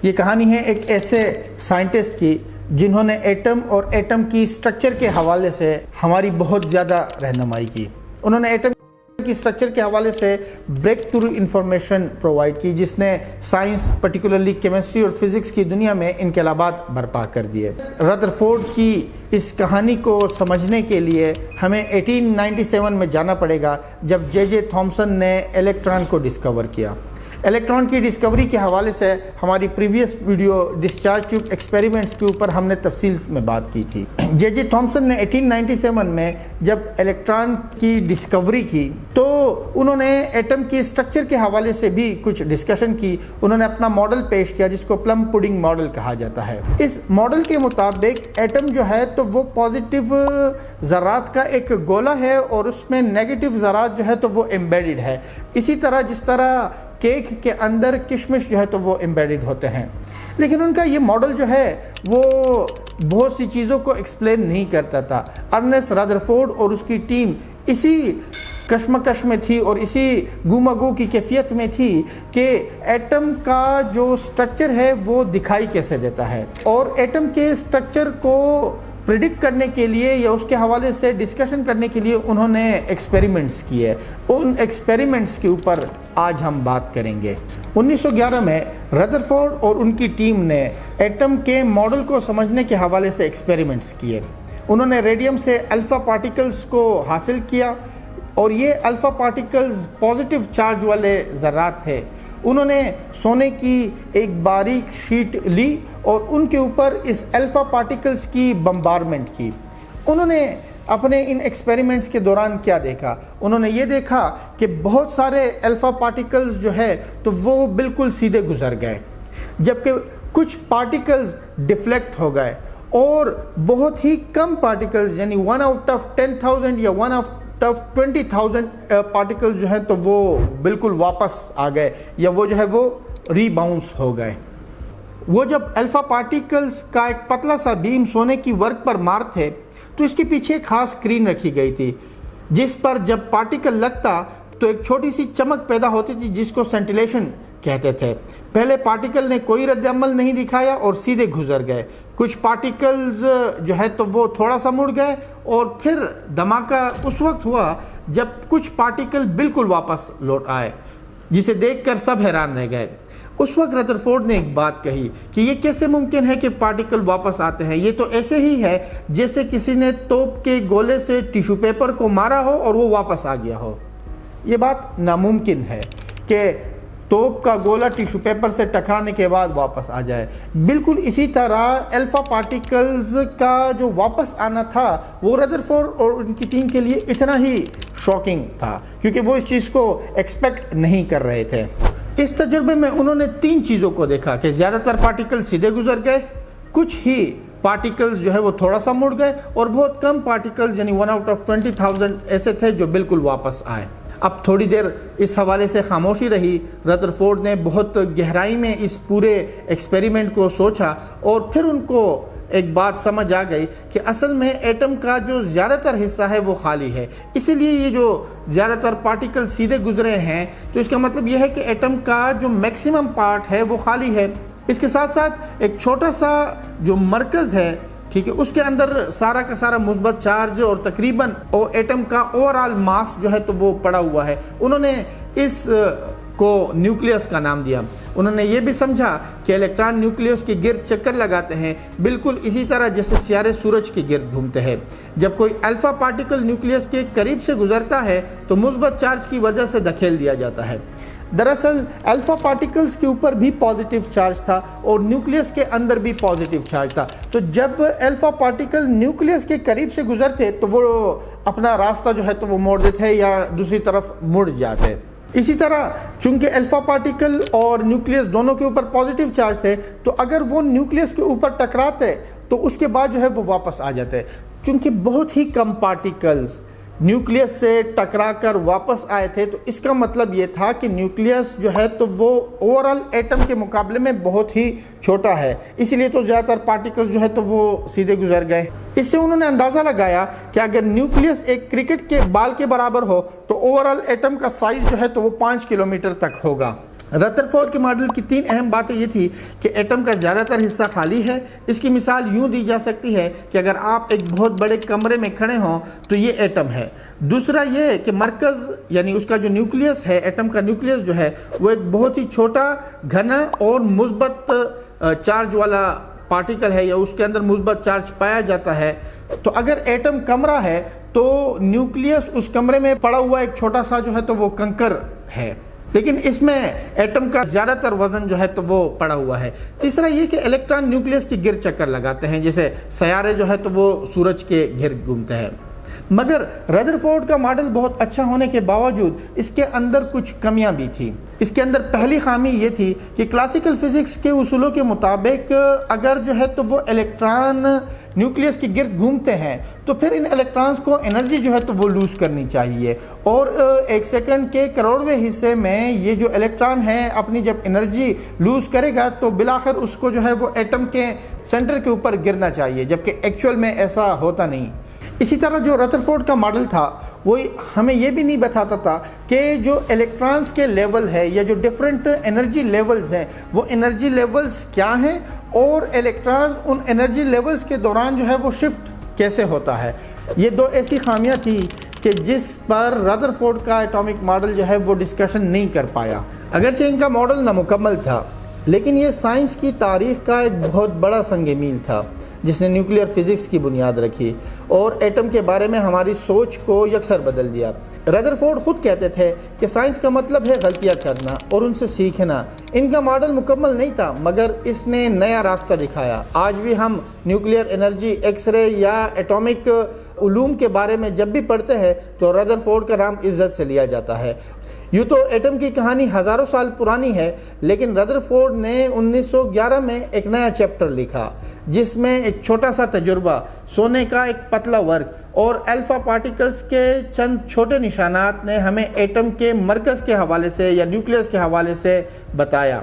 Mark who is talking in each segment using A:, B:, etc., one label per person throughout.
A: یہ کہانی ہے ایک ایسے سائنٹسٹ کی جنہوں نے ایٹم اور ایٹم کی سٹرکچر کے حوالے سے ہماری بہت زیادہ رہنمائی کی۔ انہوں نے ایٹم کی سٹرکچر کے حوالے سے بریک تھرو انفارمیشن پرووائڈ کی، جس نے سائنس پرٹیکولرلی کیمسٹری اور فزکس کی دنیا میں انقلابات برپا کر دیے۔ ردرفورڈ کی اس کہانی کو سمجھنے کے لیے ہمیں 1897 میں جانا پڑے گا، جب جے جے تھامسن نے الیکٹران کو ڈسکور کیا۔ الیکٹران کی ڈسکوری کے حوالے سے ہماری previous video discharge tube experiments کے اوپر ہم نے تفصیل میں بات کی تھی۔ جے جے تھامسن نے 1897 میں جب الیکٹران کی ڈسکوری کی تو انہوں نے ایٹم کی سٹرکچر کے حوالے سے بھی کچھ ڈسکشن کی۔ انہوں نے اپنا ماڈل پیش کیا جس کو پلم پوڈنگ ماڈل کہا جاتا ہے۔ اس ماڈل کے مطابق ایٹم جو ہے تو وہ پازیٹیو ذرات کا ایک گولا ہے اور اس میں نیگیٹو ذرات جو ہے تو وہ ایمبیڈڈ ہے، اسی طرح جس طرح کیک کے اندر کشمش جو ہے تو وہ ایمبیڈڈ ہوتے ہیں۔ لیکن ان کا یہ ماڈل جو ہے وہ بہت سی چیزوں کو ایکسپلین نہیں کرتا تھا۔ ارنسٹ ردرفورڈ اور اس کی ٹیم اسی کشمکش میں تھی اور اسی گومگو کی کیفیت میں تھی کہ ایٹم کا جو سٹرکچر ہے وہ دکھائی کیسے دیتا ہے، اور ایٹم کے سٹرکچر کو پریڈکٹ کرنے کے لیے یا اس کے حوالے سے ڈسکشن کرنے کے لیے انہوں نے ایکسپیریمنٹس کیے۔ ان ایکسپیریمنٹس کے اوپر آج ہم بات کریں گے۔ 1911 میں ردرفورڈ اور ان کی ٹیم نے ایٹم کے ماڈل کو سمجھنے کے حوالے سے ایکسپیریمنٹس کیے۔ انہوں نے ریڈیم سے الفا پارٹیکلز کو حاصل کیا اور یہ الفا پارٹیکلز پازیٹیو چارج والے ذرات تھے۔ انہوں نے سونے کی ایک باریک شیٹ لی اور ان کے اوپر اس الفا پارٹیکلز کی بمبارمنٹ کی۔ انہوں نے اپنے ان ایکسپیریمنٹس کے دوران کیا دیکھا؟ انہوں نے یہ دیکھا کہ بہت سارے الفا پارٹیکلز جو ہے تو وہ بالکل سیدھے گزر گئے، جبکہ کچھ پارٹیکلز ڈیفلیکٹ ہو گئے اور بہت ہی کم پارٹیکلز یعنی 1 آؤٹ آف 10,000 یا 1 آؤٹ آف 20,000 پارٹیکل جو ہیں تو وہ بالکل واپس آ گئے یا وہ جو ہے وہ ری باؤنس ہو گئے۔ وہ جب الفا پارٹیکلز کا ایک پتلا سا بیم سونے کی ورق پر مار تھے تو اس کے پیچھے ایک خاص اسکرین رکھی گئی تھی، جس پر جب پارٹیکل لگتا تو ایک چھوٹی سی چمک پیدا ہوتی تھی جس کو سینٹیلیشن کہتے تھے۔ پہلے پارٹیکل نے کوئی رد عمل نہیں دکھایا اور سیدھے گزر گئے۔ کچھ پارٹیکلز جو ہے تو وہ تھوڑا سا مڑ گئے اور پھر دھماکہ اس وقت ہوا جب کچھ پارٹیکل بالکل واپس لوٹ آئے، جسے دیکھ کر سب حیران رہ گئے۔ اس وقت ردرفورڈ نے ایک بات کہی کہ یہ کیسے ممکن ہے کہ پارٹیکل واپس آتے ہیں؟ یہ تو ایسے ہی ہے جیسے کسی نے توپ کے گولے سے ٹیشو پیپر کو مارا ہو اور وہ واپس آ گیا ہو۔ یہ بات ناممکن ہے کہ توپ کا گولا ٹیشو پیپر سے ٹکرانے کے بعد واپس آ جائے۔ بالکل اسی طرح الفا پارٹیکلز کا جو واپس آنا تھا وہ ردرفورڈ اور ان کی ٹیم کے لیے اتنا ہی شاکنگ تھا، کیونکہ وہ اس چیز کو ایکسپیکٹ نہیں کر رہے تھے۔ اس تجربے میں انہوں نے 3 چیزوں کو دیکھا کہ زیادہ تر پارٹیکل سیدھے گزر گئے، کچھ ہی پارٹیکلز جو ہے وہ تھوڑا سا مڑ گئے اور بہت کم پارٹیکلز یعنی 1 آؤٹ آف 20,000 ایسے تھے جو بالکل واپس آئے۔ اب تھوڑی دیر اس حوالے سے خاموشی رہی۔ ردرفورڈ نے بہت گہرائی میں اس پورے ایکسپیریمنٹ کو سوچا اور پھر ان کو ایک بات سمجھ آ گئی کہ اصل میں ایٹم کا جو زیادہ تر حصہ ہے وہ خالی ہے، اسی لیے یہ جو زیادہ تر پارٹیکل سیدھے گزرے ہیں تو اس کا مطلب یہ ہے کہ ایٹم کا جو میکسیمم پارٹ ہے وہ خالی ہے۔ اس کے ساتھ ساتھ ایک چھوٹا سا جو مرکز ہے، ٹھیک ہے، اس کے اندر سارا کا سارا مثبت چارج اور تقریباً ایٹم کا اوورآل ماس جو ہے تو وہ پڑا ہوا ہے۔ انہوں نے اس کو نیوکلیس کا نام دیا۔ انہوں نے یہ بھی سمجھا کہ الیکٹران نیوکلیس کے گرد چکر لگاتے ہیں، بالکل اسی طرح جیسے سیارے سورج کے گرد گھومتے ہیں۔ جب کوئی الفا پارٹیکل نیوکلیس کے قریب سے گزرتا ہے تو مثبت چارج کی وجہ سے دھکیل دیا جاتا ہے۔ دراصل الفا پارٹیکلز کے اوپر بھی پازیٹیو چارج تھا اور نیوکلیس کے اندر بھی پازیٹیو چارج تھا، تو جب الفا پارٹیکل نیوکلیس کے قریب سے گزرتے تو وہ اپنا راستہ جو ہے تو وہ موڑ دیتے یا دوسری طرف مڑ جاتے۔ اسی طرح چونکہ الفا پارٹیکل اور نیوکلیس دونوں کے اوپر پازیٹیو چارج تھے تو اگر وہ نیوکلیس کے اوپر ٹکراتے تو اس کے بعد جو ہے وہ واپس آ جاتے۔ چونکہ بہت ہی کم پارٹیکلز نیوکلیس سے ٹکرا کر واپس آئے تھے تو اس کا مطلب یہ تھا کہ نیوکلیس جو ہے تو وہ اوورآل ایٹم کے مقابلے میں بہت ہی چھوٹا ہے، اسی لیے تو زیادہ تر پارٹیکل جو ہے تو وہ سیدھے گزر گئے۔ اس سے انہوں نے اندازہ لگایا کہ اگر نیوکلیس ایک کرکٹ کے بال کے برابر ہو تو اوورآل ایٹم کا سائز جو ہے تو وہ 5 کلومیٹر تک ہوگا۔ ردرفورڈ کے ماڈل کی 3 اہم باتیں یہ تھی کہ ایٹم کا زیادہ تر حصہ خالی ہے. اس کی مثال یوں دی جا سکتی ہے کہ اگر آپ ایک بہت بڑے کمرے میں کھڑے ہوں تو یہ ایٹم ہے. دوسرا یہ کہ مرکز یعنی اس کا جو نیوکلیس ہے، ایٹم کا نیوکلیس جو ہے وہ ایک بہت ہی چھوٹا، گھنا اور مثبت چارج والا پارٹیکل ہے، یا اس کے اندر مثبت چارج پایا جاتا ہے. تو اگر ایٹم کمرہ ہے تو نیوکلیس اس کمرے میں پڑا ہوا ایک چھوٹا سا جو ہے تو وہ کنکر ہے، لیکن اس میں ایٹم کا زیادہ تر وزن جو ہے تو وہ پڑا ہوا ہے. تیسرا یہ کہ الیکٹران نیوکلیس کے گرد چکر لگاتے ہیں، جیسے سیارے جو ہے تو وہ سورج کے گرد گھومتے ہیں. مگر ردرفورڈ کا ماڈل بہت اچھا ہونے کے باوجود اس کے اندر کچھ کمیاں بھی تھیں. اس کے اندر پہلی خامی یہ تھی کہ کلاسیکل فزکس کے اصولوں کے مطابق اگر جو ہے تو وہ الیکٹران نیوکلیس کے گرد گھومتے ہیں تو پھر ان الیکٹرانز کو انرجی جو ہے تو وہ لوز کرنی چاہیے، اور 1 سیکنڈ کے کروڑویں حصے میں یہ جو الیکٹران ہے اپنی جب انرجی لوز کرے گا تو بالآخر اس کو جو ہے وہ ایٹم کے سینٹر کے اوپر گرنا چاہیے، جبکہ ایکچول میں ایسا ہوتا نہیں. اسی طرح جو ردرفورڈ کا ماڈل تھا وہ ہمیں یہ بھی نہیں بتاتا تھا کہ جو الیکٹرانز کے لیول ہے یا جو ڈیفرنٹ انرجی لیولز ہیں وہ انرجی لیولز کیا ہیں، اور الیکٹرانز ان انرجی لیولز کے دوران جو ہے وہ شفٹ کیسے ہوتا ہے. یہ 2 ایسی خامیاں تھی کہ جس پر ردرفورڈ کا ایٹامک ماڈل جو ہے وہ ڈسکشن نہیں کر پایا. اگرچہ ان کا ماڈل نامکمل تھا، لیکن یہ سائنس کی تاریخ کا ایک بہت بڑا سنگ میل تھا جس نے نیوکلیئر فزکس کی بنیاد رکھی اور ایٹم کے بارے میں ہماری سوچ کو یکسر بدل دیا. ردرفورڈ خود کہتے تھے کہ سائنس کا مطلب ہے غلطیاں کرنا اور ان سے سیکھنا. ان کا ماڈل مکمل نہیں تھا مگر اس نے نیا راستہ دکھایا. آج بھی ہم نیوکلیئر انرجی، ایکس رے یا ایٹامک علوم کے بارے میں جب بھی پڑھتے ہیں تو ردرفورڈ کا نام عزت سے لیا جاتا ہے. یوں تو ایٹم کی کہانی ہزاروں سال پرانی ہے، لیکن ردرفورڈ نے 1911 میں ایک نیا چیپٹر لکھا جس میں ایک چھوٹا سا تجربہ، سونے کا ایک پتلا ورق اور الفا پارٹیکلز کے چند چھوٹے نشانات نے ہمیں ایٹم کے مرکز کے حوالے سے یا نیوکلیس کے حوالے سے بتایا.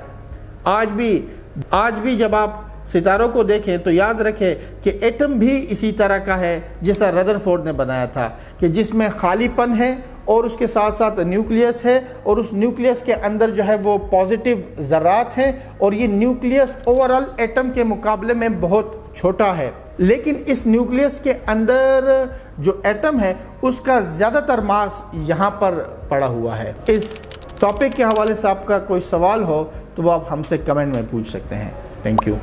A: آج بھی جب آپ ستاروں کو دیکھیں تو یاد رکھیں کہ ایٹم بھی اسی طرح کا ہے جیسا ردرفورڈ نے بنایا تھا، کہ جس میں خالی پن ہے اور اس کے ساتھ ساتھ نیوکلیس ہے، اور اس نیوکلیس کے اندر جو ہے وہ پازیٹیو ذرات ہیں، اور یہ نیوکلیس اوورال ایٹم کے مقابلے میں بہت چھوٹا ہے. لیکن اس نیوکلیس کے اندر جو ایٹم ہے اس کا زیادہ تر ماس یہاں پر پڑا ہوا ہے. اس ٹاپک کے حوالے سے آپ کا کوئی سوال ہو تو وہ آپ ہم سے کمنٹ میں پوچھ سکتے ہیں. Thank you.